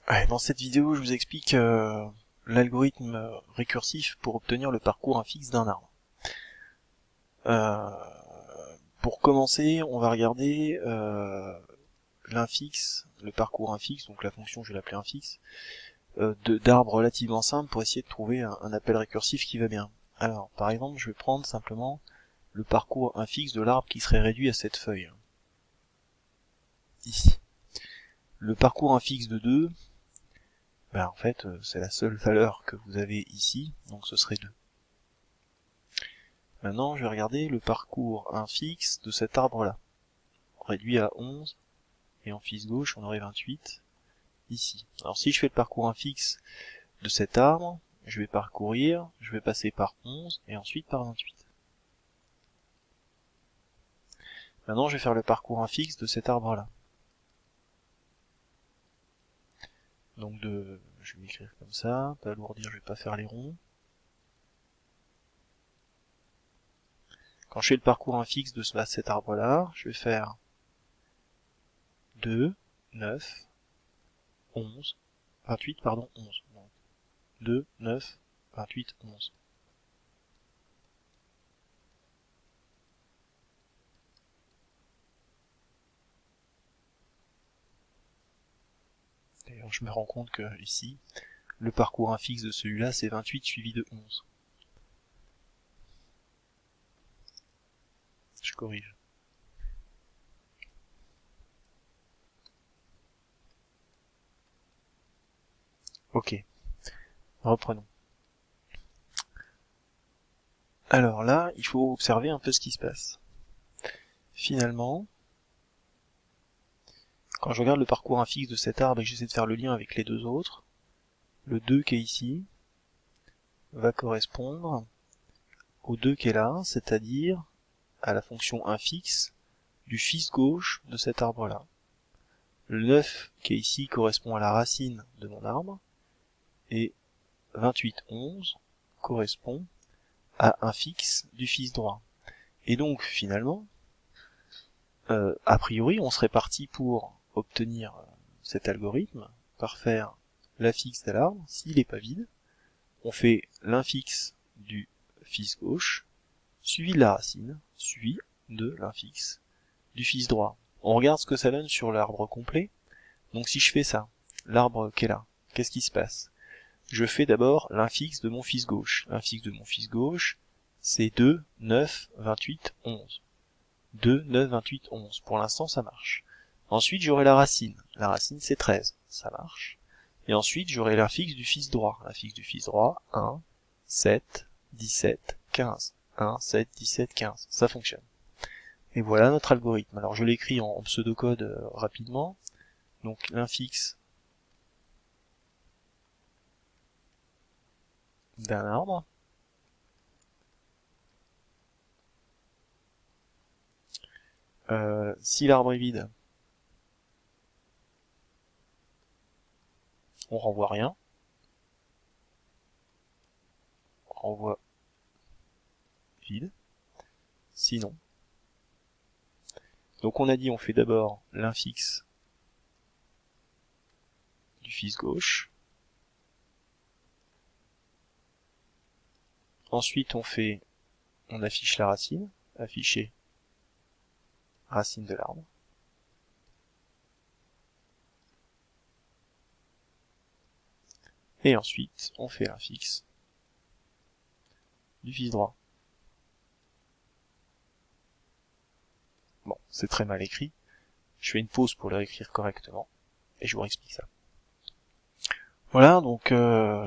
Ouais, dans cette vidéo, je vous explique l'algorithme récursif pour obtenir le parcours infixe d'un arbre. Pour commencer, on va regarder l'infixe, le parcours infixe, donc la fonction, je vais l'appeler infixe, d'arbres relativement simples pour essayer de trouver un appel récursif qui va bien. Alors, par exemple, je vais prendre simplement le parcours infixe de l'arbre qui serait réduit à cette feuille. Ici. Le parcours infixe de 2, en fait, c'est la seule valeur que vous avez ici, donc ce serait 2. Maintenant, je vais regarder le parcours infixe de cet arbre-là, réduit à 11, et en fils gauche, on aurait 28, ici. Alors si je fais le parcours infixe de cet arbre, je vais passer par 11, et ensuite par 28. Maintenant, je vais faire le parcours infixe de cet arbre-là. Donc je vais écrire comme ça, pas alourdir, je vais pas faire les ronds. Quand je fais le parcours infixe de cet arbre-là, je vais faire 2, 9, 11, 28, pardon, 11. Donc 2, 9, 28, 11. D'ailleurs, je me rends compte que ici, le parcours infixe de celui-là, c'est 28 suivi de 11. Je corrige. Ok, reprenons. Alors là, il faut observer un peu ce qui se passe. Finalement, quand je regarde le parcours infixe de cet arbre et que j'essaie de faire le lien avec les deux autres, le 2 qui est ici va correspondre au 2 qui est là, c'est-à-dire à la fonction infixe du fils gauche de cet arbre-là. Le 9 qui est ici correspond à la racine de mon arbre, et 28, 11 correspond à un fixe du fils droit. Et donc, finalement, a priori, on serait parti pour obtenir cet algorithme par faire l'affixe de l'arbre, s'il n'est pas vide, on fait l'infixe du fils gauche, suivi de la racine, suivi de l'infixe du fils droit. On regarde ce que ça donne sur l'arbre complet. Donc si je fais ça, l'arbre qui est là, qu'est-ce qui se passe? Je fais d'abord l'infixe de mon fils gauche. L'infixe de mon fils gauche, c'est 2, 9, 28, 11. 2, 9, 28, 11. Pour l'instant, ça marche. Ensuite, j'aurai la racine. La racine, c'est 13. Ça marche. Et ensuite, j'aurai l'infixe du fils droit. L'infixe du fils droit, 1, 7, 17, 15. 1, 7, 17, 15. Ça fonctionne. Et voilà notre algorithme. Alors, je l'écris en pseudocode rapidement. Donc, l'infixe d'un arbre. Si l'arbre est vide, on renvoie rien. On renvoie vide. Sinon. Donc on a dit on fait d'abord l'infixe du fils gauche. Ensuite on affiche la racine. Afficher racine de l'arbre. Et ensuite on fait l'infixe du fils droit. Bon, c'est très mal écrit. Je fais une pause pour le réécrire correctement. Et je vous réexplique ça. Voilà, donc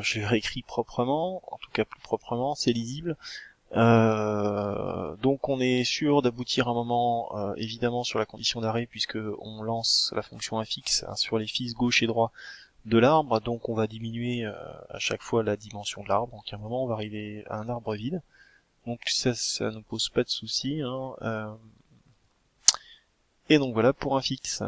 j'ai réécrit proprement, en tout cas plus proprement, c'est lisible. Donc on est sûr d'aboutir à un moment évidemment sur la condition d'arrêt puisque on lance la fonction infixe sur les fils gauche et droit de l'arbre, donc on va diminuer à chaque fois la dimension de l'arbre, donc à un moment on va arriver à un arbre vide, donc ça ne pose pas de souci, hein. Et donc voilà pour un fixe.